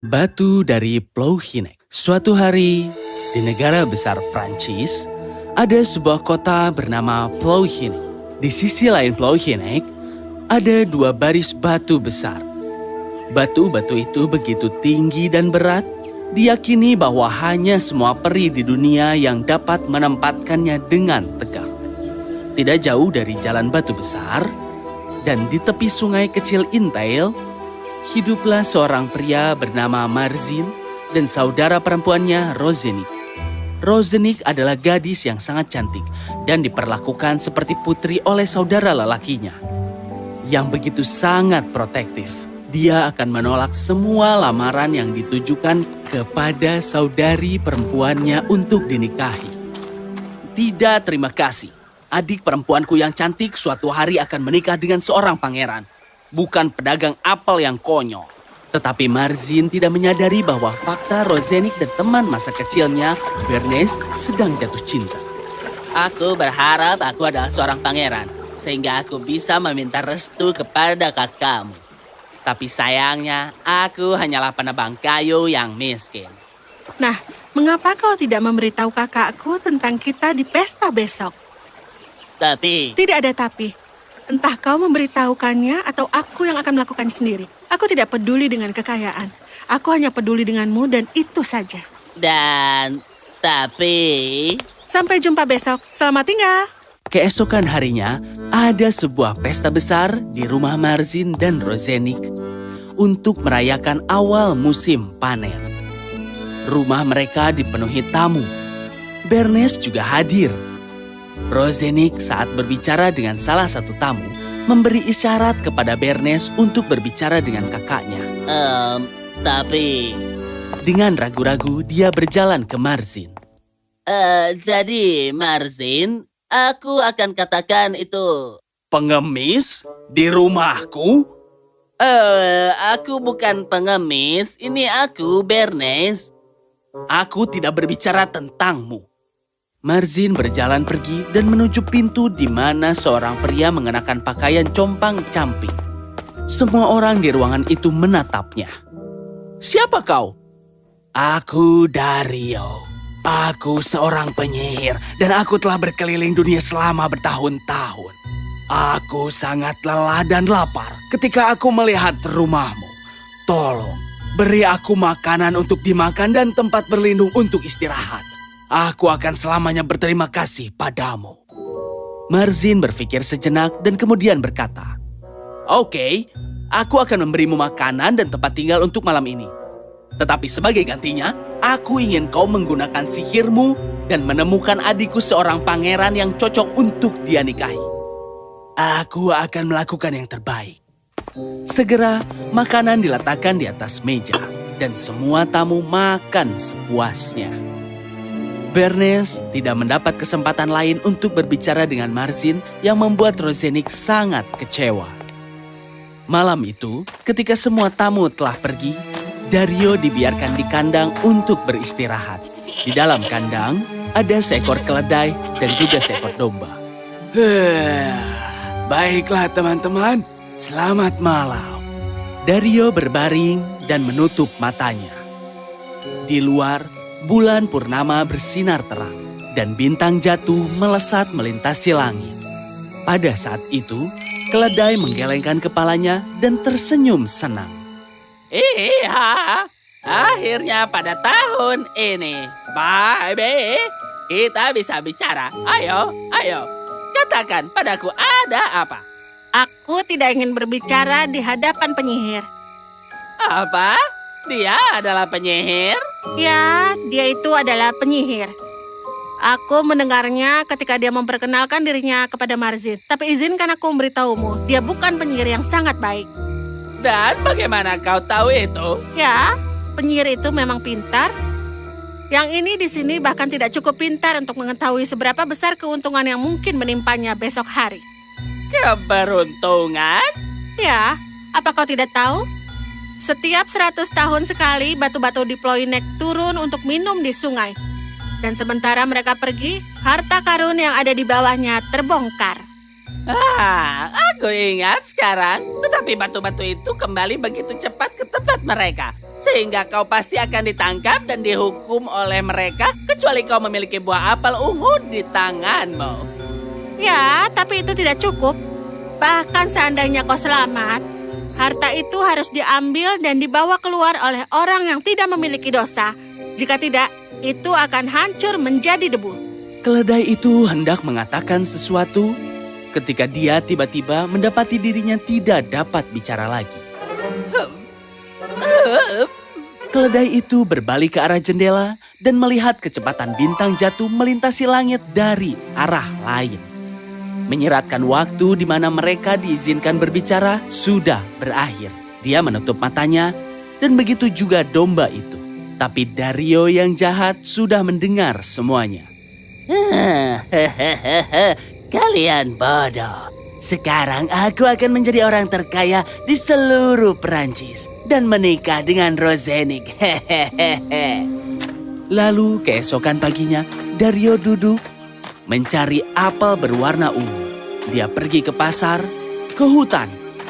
Batu dari Plouhinec. Suatu hari, di negara besar Prancis, ada sebuah kota bernama Plouhinec. Di sisi lain Plouhinec, ada dua baris batu besar. Batu-batu itu begitu tinggi dan berat, diyakini bahwa hanya semua peri di dunia yang dapat menempatkannya dengan tegak. Tidak jauh dari jalan batu besar, dan di tepi sungai kecil Intail, hiduplah seorang pria bernama Marzin dan saudara perempuannya Rozenik. Rozenik adalah gadis yang sangat cantik dan diperlakukan seperti putri oleh saudara lelakinya, yang begitu sangat protektif. Dia akan menolak semua lamaran yang ditujukan kepada saudari perempuannya untuk dinikahi. Tidak, terima kasih. Adik perempuanku yang cantik suatu hari akan menikah dengan seorang pangeran, bukan pedagang apel yang konyol. Tetapi Marzin tidak menyadari bahwa fakta Rozenik dan teman masa kecilnya, Bernes, sedang jatuh cinta. Aku berharap aku adalah seorang pangeran, sehingga aku bisa meminta restu kepada kakakmu. Tapi sayangnya, aku hanyalah penebang kayu yang miskin. Nah, mengapa kau tidak memberitahu kakakku tentang kita di pesta besok? Tapi, Tidak ada tapi. Entah kau memberitahukannya atau aku yang akan melakukan sendiri. Aku tidak peduli dengan kekayaan. Aku hanya peduli denganmu dan itu saja. tapi... Sampai jumpa besok. Selamat tinggal. Keesokan harinya, ada sebuah pesta besar di rumah Marzin dan Rozenik untuk merayakan awal musim panen. Rumah mereka dipenuhi tamu. Bernes juga hadir. Rozenik saat berbicara dengan salah satu tamu, memberi isyarat kepada Bernes untuk berbicara dengan kakaknya. Tapi... Dengan ragu-ragu, dia berjalan ke Marzin. Jadi, Marzin, aku akan katakan itu... Pengemis? Di rumahku? Aku bukan pengemis. Ini aku, Bernes. Aku tidak berbicara tentangmu. Marzin berjalan pergi dan menuju pintu di mana seorang pria mengenakan pakaian compang-camping. Semua orang di ruangan itu menatapnya. Siapa kau? Aku Dario. Aku seorang penyihir dan aku telah berkeliling dunia selama bertahun-tahun. Aku sangat lelah dan lapar ketika aku melihat rumahmu. Tolong, beri aku makanan untuk dimakan dan tempat berlindung untuk istirahat. Aku akan selamanya berterima kasih padamu. Marzin berpikir sejenak dan kemudian berkata, Oke, aku akan memberimu makanan dan tempat tinggal untuk malam ini. Tetapi sebagai gantinya, aku ingin kau menggunakan sihirmu dan menemukan adikku seorang pangeran yang cocok untuk dia nikahi. Aku akan melakukan yang terbaik. Segera, makanan diletakkan di atas meja dan semua tamu makan sepuasnya. Bernes tidak mendapat kesempatan lain untuk berbicara dengan Marzin yang membuat Rozenik sangat kecewa. Malam itu, ketika semua tamu telah pergi, Dario dibiarkan di kandang untuk beristirahat. Di dalam kandang, ada seekor keledai dan juga seekor domba. Baiklah teman-teman, selamat malam. Dario berbaring dan menutup matanya. Di luar, bulan purnama bersinar terang dan bintang jatuh melesat melintasi langit. Pada saat itu, keledai menggelengkan kepalanya dan tersenyum senang. Iya, akhirnya pada tahun ini, baby, kita bisa bicara. Ayo, katakan padaku ada apa? Aku tidak ingin berbicara di hadapan penyihir. Apa? Dia adalah penyihir? Ya, dia itu adalah penyihir. Aku mendengarnya ketika dia memperkenalkan dirinya kepada Marzin. Tapi izinkan aku memberitahumu, dia bukan penyihir yang sangat baik. Dan bagaimana kau tahu itu? Ya, penyihir itu memang pintar. Yang ini di sini bahkan tidak cukup pintar untuk mengetahui seberapa besar keuntungan yang mungkin menimpanya besok hari. Keberuntungan? Ya, apa kau tidak tahu? Setiap 100 tahun sekali batu-batu di Plouhinec turun untuk minum di sungai. Dan sementara mereka pergi, harta karun yang ada di bawahnya terbongkar. Aku ingat sekarang, tetapi batu-batu itu kembali begitu cepat ke tempat mereka. Sehingga kau pasti akan ditangkap dan dihukum oleh mereka, kecuali kau memiliki buah apel ungu di tanganmu. Ya, tapi itu tidak cukup. Bahkan seandainya kau selamat, harta itu harus diambil dan dibawa keluar oleh orang yang tidak memiliki dosa. Jika tidak, itu akan hancur menjadi debu. Keledai itu hendak mengatakan sesuatu ketika dia tiba-tiba mendapati dirinya tidak dapat bicara lagi. Keledai itu berbalik ke arah jendela dan melihat kecepatan bintang jatuh melintasi langit dari arah lain. Menyeratkan waktu di mana mereka diizinkan berbicara sudah berakhir. Dia menutup matanya dan begitu juga domba itu. Tapi Dario yang jahat sudah mendengar semuanya. Kalian bodoh. Sekarang aku akan menjadi orang terkaya di seluruh Perancis dan menikah dengan Rosenik. Lalu keesokan paginya, Dario duduk mencari apel berwarna ungu. Dia pergi ke pasar, ke hutan,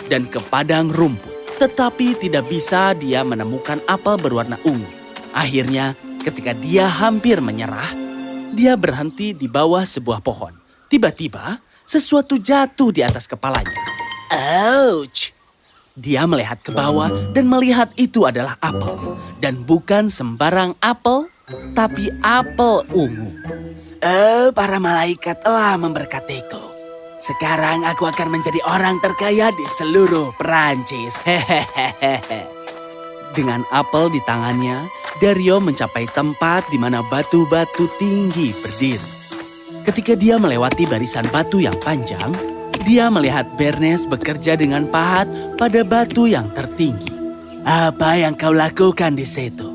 dan ke padang rumput. Tetapi tidak bisa dia menemukan apel berwarna ungu. Akhirnya, ketika dia hampir menyerah, dia berhenti di bawah sebuah pohon. Tiba-tiba, sesuatu jatuh di atas kepalanya. Ouch! Dia melihat ke bawah dan melihat itu adalah apel. Dan bukan sembarang apel, tapi apel ungu. Para malaikat telah memberkatiku. Sekarang aku akan menjadi orang terkaya di seluruh Perancis. Dengan apel di tangannya, Dario mencapai tempat di mana batu-batu tinggi berdiri. Ketika dia melewati barisan batu yang panjang, dia melihat Bernes bekerja dengan pahat pada batu yang tertinggi. Apa yang kau lakukan di situ?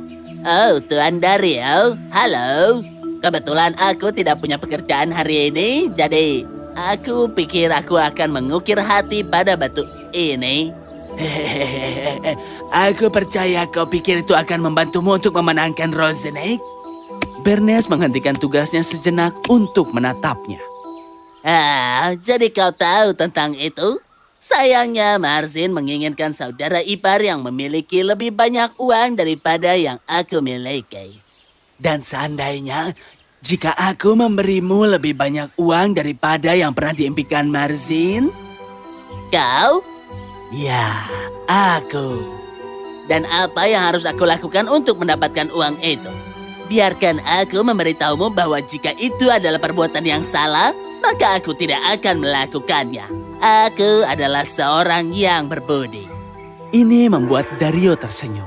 Oh, Tuan Dario. Halo. Kebetulan aku tidak punya pekerjaan hari ini, jadi aku pikir aku akan mengukir hati pada batu ini. Hehehe, aku percaya kau pikir itu akan membantumu untuk memenangkan Rosenik. Bernes menghentikan tugasnya sejenak untuk menatapnya. Jadi kau tahu tentang itu? Sayangnya Marzin menginginkan saudara ipar yang memiliki lebih banyak uang daripada yang aku miliki. Dan seandainya, jika aku memberimu lebih banyak uang daripada yang pernah diimpikan Marzin? Kau? Ya, aku. Dan apa yang harus aku lakukan untuk mendapatkan uang itu? Biarkan aku memberitahumu bahwa jika itu adalah perbuatan yang salah, maka aku tidak akan melakukannya. Aku adalah seorang yang berbudi. Ini membuat Dario tersenyum.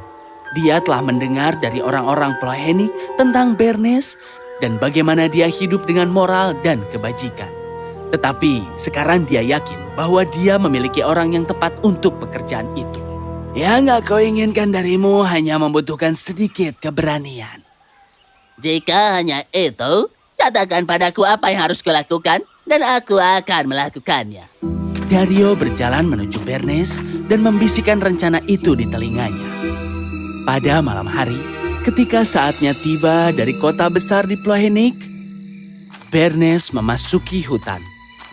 Dia telah mendengar dari orang-orang Plohenik tentang Bernes dan bagaimana dia hidup dengan moral dan kebajikan. Tetapi sekarang dia yakin bahwa dia memiliki orang yang tepat untuk pekerjaan itu. Yang aku inginkan darimu hanya membutuhkan sedikit keberanian. Jika hanya itu, katakan padaku apa yang harus kulakukan dan aku akan melakukannya. Dario berjalan menuju Bernes dan membisikkan rencana itu di telinganya. Pada malam hari, ketika saatnya tiba dari kota besar di Plohenik, Bernes memasuki hutan.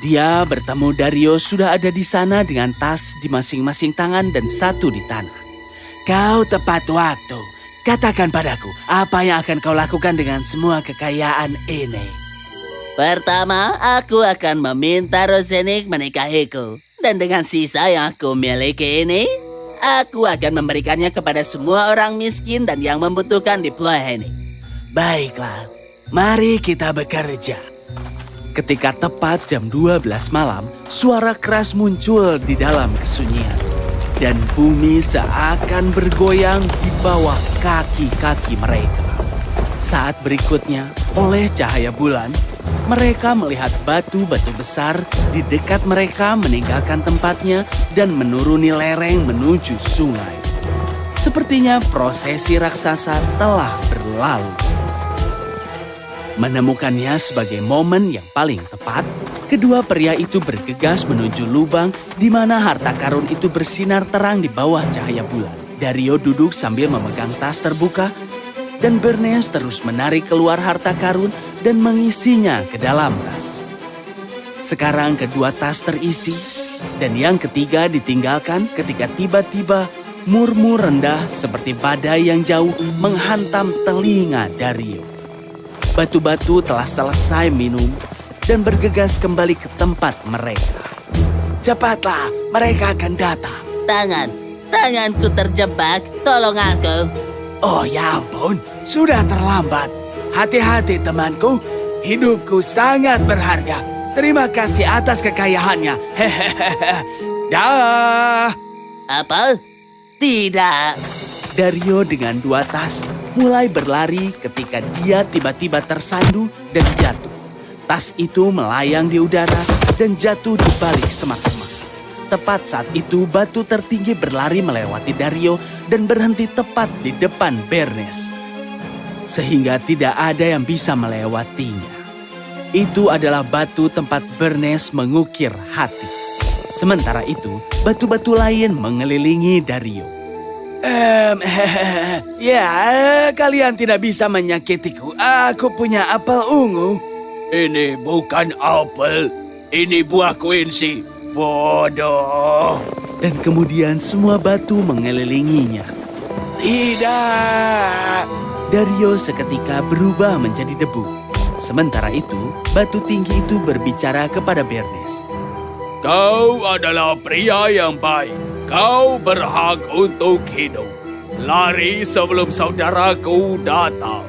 Dia bertemu Dario sudah ada di sana dengan tas di masing-masing tangan dan satu di tanah. Kau tepat waktu. Katakan padaku, apa yang akan kau lakukan dengan semua kekayaan ini? Pertama, aku akan meminta Rosenik menikahiku. Dan dengan sisa yang aku miliki ini, aku akan memberikannya kepada semua orang miskin dan yang membutuhkan di Plohenik. Baiklah, mari kita bekerja. Ketika tepat jam 12 malam, suara keras muncul di dalam kesunyian. Dan bumi seakan bergoyang di bawah kaki-kaki mereka. Saat berikutnya, oleh cahaya bulan, mereka melihat batu-batu besar di dekat mereka meninggalkan tempatnya dan menuruni lereng menuju sungai. Sepertinya prosesi raksasa telah berlalu. Menemukannya sebagai momen yang paling tepat, kedua pria itu bergegas menuju lubang di mana harta karun itu bersinar terang di bawah cahaya bulan. Dario duduk sambil memegang tas terbuka, dan Bernes terus menarik keluar harta karun dan mengisinya ke dalam tas. Sekarang kedua tas terisi, dan yang ketiga ditinggalkan ketika tiba-tiba murmur rendah seperti badai yang jauh menghantam telinga Dario. Batu-batu telah selesai minum dan bergegas kembali ke tempat mereka. Cepatlah, mereka akan datang. Tanganku terjebak, tolong aku. Oh ya ampun, sudah terlambat. Hati-hati temanku, hidupku sangat berharga. Terima kasih atas kekayaannya. Hehehe. Dah. Apa? Tidak. Dario dengan dua tas mulai berlari ketika dia tiba-tiba tersandu dan jatuh. Tas itu melayang di udara dan jatuh di balik semak-semak. Tepat saat itu batu tertinggi berlari melewati Dario dan berhenti tepat di depan Bernes. Sehingga tidak ada yang bisa melewatinya. Itu adalah batu tempat Bernes mengukir hati. Sementara itu, batu-batu lain mengelilingi Dario. Ya, kalian tidak bisa menyakitiku. Aku punya apel ungu. Ini bukan apel, ini buah kuinsi. Bodoh. Dan kemudian semua batu mengelilinginya. Tidak. Dario seketika berubah menjadi debu. Sementara itu, batu tinggi itu berbicara kepada Bernes. Kau adalah pria yang baik. Kau berhak untuk hidup. Lari sebelum saudaraku datang.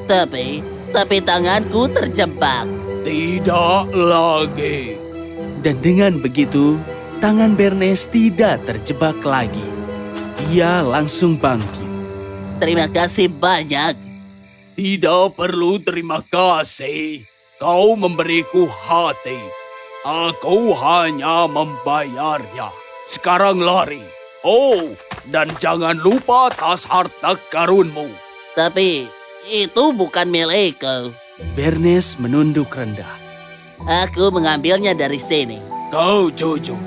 Tapi tanganku terjebak. Tidak lagi. Dan dengan begitu, tangan Bernes tidak terjebak lagi. Dia langsung bangkit. Terima kasih banyak. Tidak perlu terima kasih. Kau memberiku hati. Aku hanya membayarnya. Sekarang lari. Oh, dan jangan lupa tas harta karunmu. Tapi itu bukan milikku. Bernes menunduk rendah. Aku mengambilnya dari sini. Kau jujur.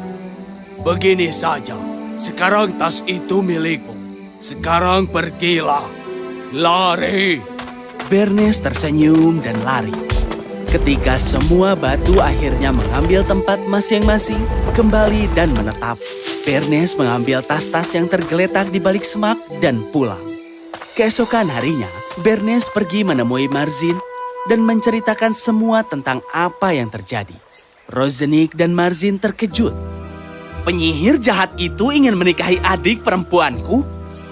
Begini saja. Sekarang tas itu milikmu. Sekarang pergilah. Lari. Bernes tersenyum dan lari. Ketika semua batu akhirnya mengambil tempat masing-masing, kembali dan menetap, Bernes mengambil tas-tas yang tergeletak di balik semak dan pulang. Keesokan harinya, Bernes pergi menemui Marzin dan menceritakan semua tentang apa yang terjadi. Rosenik dan Marzin terkejut. Penyihir jahat itu ingin menikahi adik perempuanku?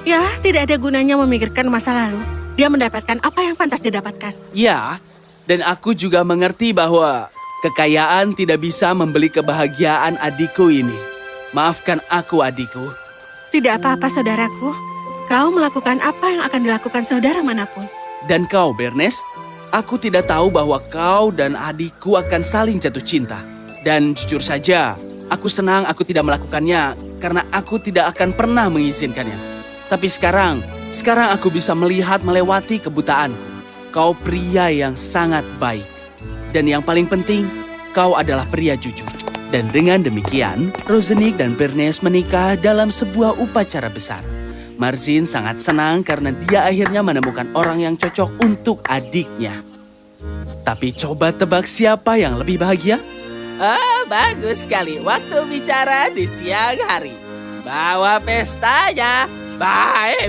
Ya, tidak ada gunanya memikirkan masa lalu. Dia mendapatkan apa yang pantas didapatkan. Ya, dan aku juga mengerti bahwa kekayaan tidak bisa membeli kebahagiaan adikku ini. Maafkan aku, adikku. Tidak apa-apa, saudaraku. Kau melakukan apa yang akan dilakukan saudara manapun. Dan kau, Bernes? Aku tidak tahu bahwa kau dan adikku akan saling jatuh cinta. Dan jujur saja, aku senang aku tidak melakukannya karena aku tidak akan pernah mengizinkannya. Tapi sekarang aku bisa melihat melewati kebutaanku. Kau pria yang sangat baik. Dan yang paling penting, kau adalah pria jujur. Dan dengan demikian, Rosenik dan Bernes menikah dalam sebuah upacara besar. Marzin sangat senang karena dia akhirnya menemukan orang yang cocok untuk adiknya. Tapi coba tebak siapa yang lebih bahagia? Bagus sekali. Waktu bicara di siang hari. Bawa pestanya. Bye.